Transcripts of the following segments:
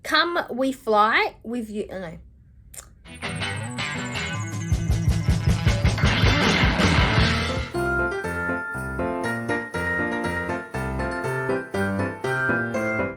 Come we fly with you. Oh, no.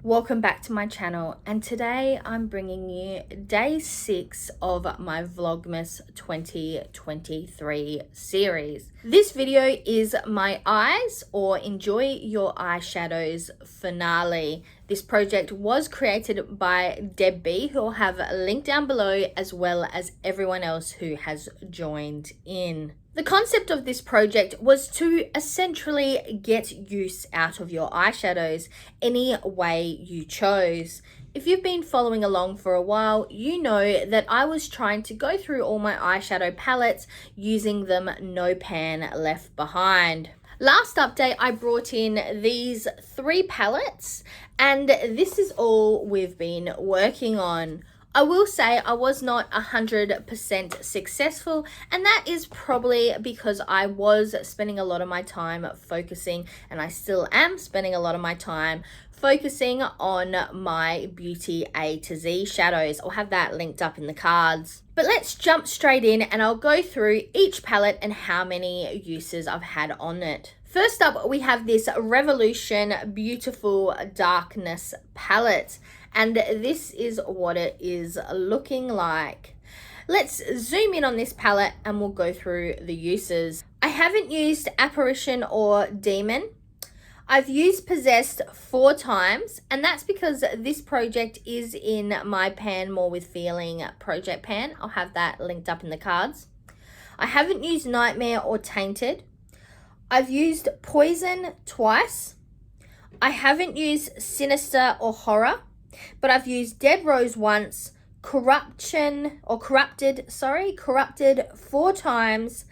Welcome back to my channel, and today I'm bringing you day 6 of my Vlogmas 2023 series. This video is my eyes or enjoy your eyeshadows finale. This project was created by Deb B, who I'll have a link down below, as well as everyone else who has joined in. The concept of this project was to essentially get use out of your eyeshadows any way you chose. If you've been following along for a while, you know that I was trying to go through all my eyeshadow palettes using them no pan left behind. Last update, I brought in these 3 palettes, and this is all we've been working on. I will say I was not 100% successful, and that is probably because I was spending a lot of my time focusing, and I still am spending a lot of my time focusing on my Beauty A to Z shadows. I'll have that linked up in the cards. But let's jump straight in, and I'll go through each palette and how many uses I've had on it. First up, we have this Revolution Beautiful Darkness palette, and this is what it is looking like. Let's zoom in on this palette and we'll go through the uses. I haven't used Apparition or Demon. I've used Possessed 4 times, and that's because this project is in my Pan More With Feeling project pan. I'll have that linked up in the cards. I haven't used Nightmare or Tainted. I've used Poison twice. I haven't used Sinister or Horror, but I've used Dead Rose once, Corrupted 4 times,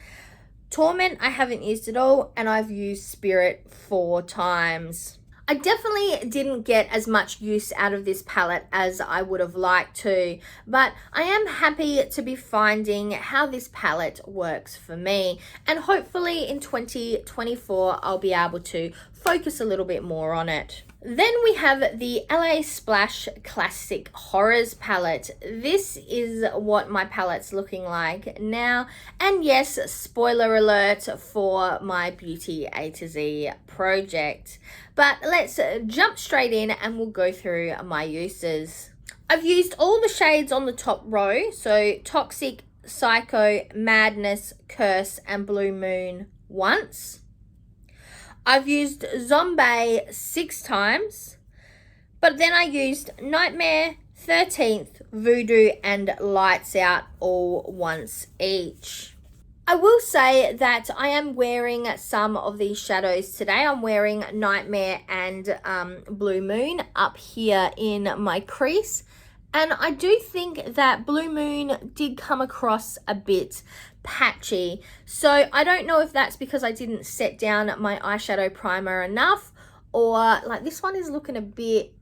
Torment I haven't used at all, and I've used Spirit 4 times. I definitely didn't get as much use out of this palette as I would have liked to, but I am happy to be finding how this palette works for me, and hopefully in 2024 I'll be able to focus a little bit more on it. Then we have the LA Splash Classic Horrors palette. This is what my palette's looking like now. And yes, spoiler alert for my Beauty A to Z project. But let's jump straight in and we'll go through my uses. I've used all the shades on the top row. So Toxic, Psycho, Madness, Curse, and Blue Moon once. I've used Zombie 6 times, but then I used Nightmare, 13th, Voodoo, and Lights Out all once each. I will say that I am wearing some of these shadows today. I'm wearing Nightmare and Blue Moon up here in my crease. And I do think that Blue Moon did come across a bit patchy. So I don't know if that's because I didn't set down my eyeshadow primer enough, or like this one is looking a bit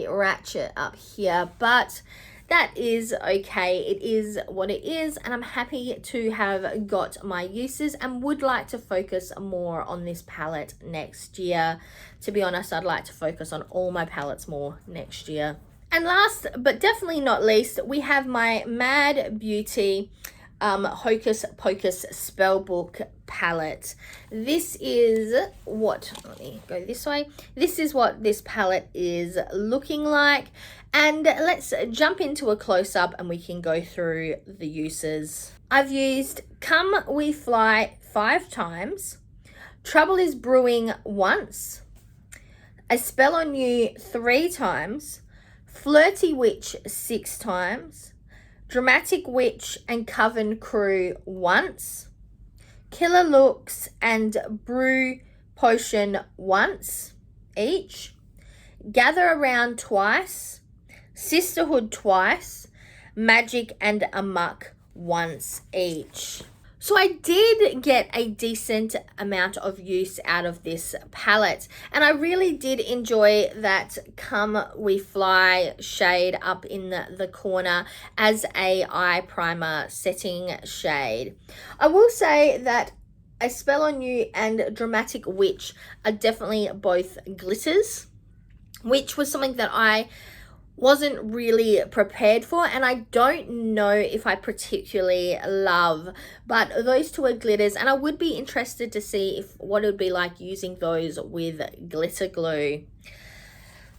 ratchet up here, but that is okay. It is what it is, and I'm happy to have got my uses and would like to focus more on this palette next year. To be honest, I'd like to focus on all my palettes more next year. And last but definitely not least, we have my Mad Beauty Hocus Pocus Spellbook palette. This is what, let me go this way. This is what this palette is looking like. And let's jump into a close-up and we can go through the uses. I've used Come We Fly 5 times. Trouble is Brewing once. A Spell on You 3 times. Flirty Witch 6 times. Dramatic Witch and Coven Crew once. Killer Looks and Brew Potion once each. Gather Around twice. Sisterhood twice. Magic and Amok once each. So I did get a decent amount of use out of this palette, and I really did enjoy that Come We Fly shade up in the corner as a eye primer setting shade. I will say that A Spell on You and Dramatic Witch are definitely both glitters. which was something that I wasn't really prepared for, and I don't know if I particularly love, but those two are glitters, and I would be interested to see if what it would be like using those with glitter glue.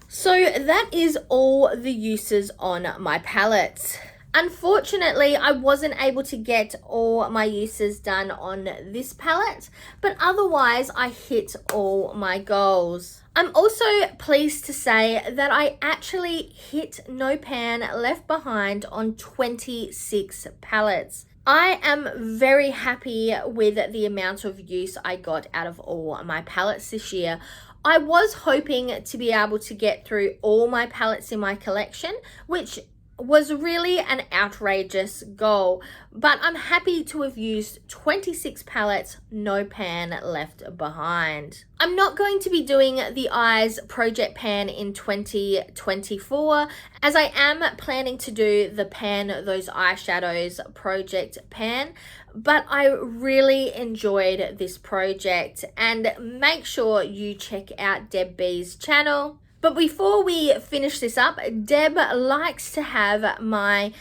So that is all the uses on my palettes. Unfortunately, I wasn't able to get all my uses done on this palette, but otherwise I hit all my goals. I'm also pleased to say that I actually hit no pan left behind on 26 palettes. I am very happy with the amount of use I got out of all my palettes this year. I was hoping to be able to get through all my palettes in my collection, which was really an outrageous goal, but I'm happy to have used 26 palettes, no pan left behind. I'm not going to be doing the eyes project pan in 2024, as I am planning to do the pan those eyeshadows project pan, but I really enjoyed this project, and make sure you check out Deb B's channel. But before we finish this up, Deb likes to have my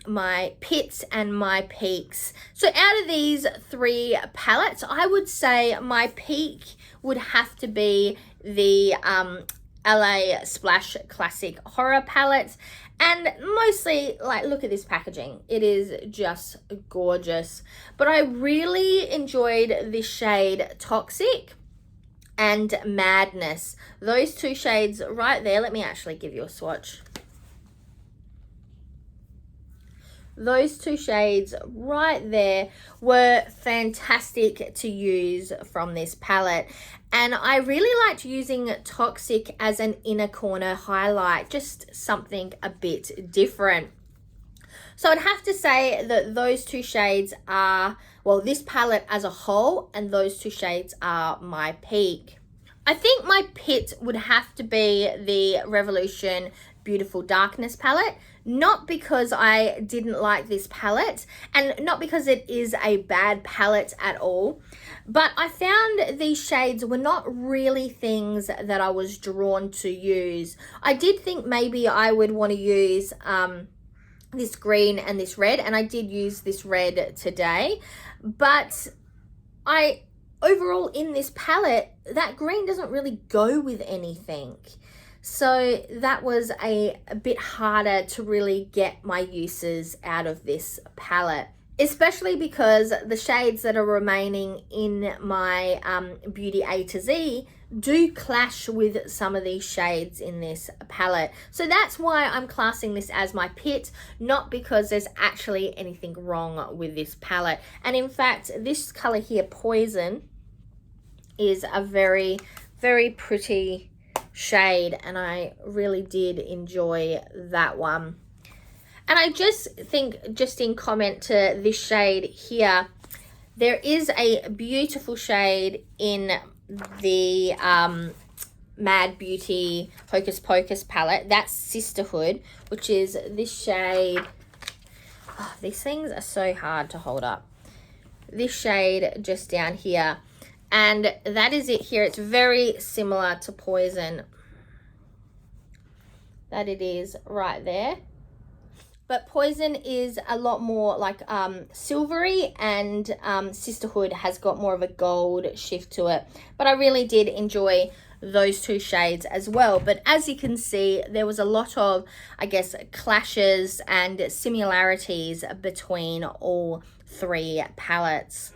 my pits and my peaks. So out of these three palettes, I would say my peak would have to be the LA Splash Classic Horror palette. And mostly, like, look at this packaging. It is just gorgeous. But I really enjoyed this shade Toxic and Madness. Those two shades right there. Let me actually give you a swatch. Those two shades right there were fantastic to use from this palette. And I really liked using Toxic as an inner corner highlight, just something a bit different. So I'd have to say that those two shades are, well, this palette as a whole, and those two shades are my peak. I think my pit would have to be the Revolution Beautiful Darkness palette, not because I didn't like this palette, and not because it is a bad palette at all, but I found these shades were not really things that I was drawn to use. I did think maybe I would want to use this green and this red, and I did use this red today, but overall in this palette, that green doesn't really go with anything. So that was a bit harder to really get my uses out of this palette, especially because the shades that are remaining in my Beauty A to Z do clash with some of these shades in this palette. So that's why I'm classing this as my pit, not because there's actually anything wrong with this palette. And in fact, this color here, Poison, is a very, very pretty shade, and I really did enjoy that one. And I just think, just in comment to this shade here, there is a beautiful shade in the Mad Beauty Hocus Pocus palette. That's Sisterhood, which is this shade. Oh, these things are so hard to hold up. This shade just down here. And that is it here. It's very similar to Poison. That it is right there. But Poison is a lot more like silvery, and Sisterhood has got more of a gold shift to it. But I really did enjoy those two shades as well. But as you can see, there was a lot of, I guess, clashes and similarities between all three palettes.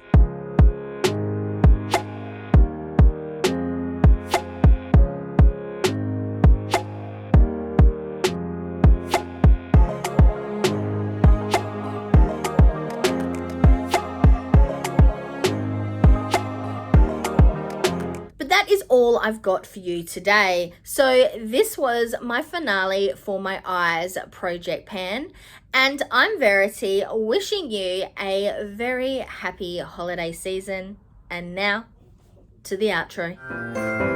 That is all I've got for you today. So this was my finale for my eyes project pan, and I'm Verity, wishing you a very happy holiday season. And now to the outro.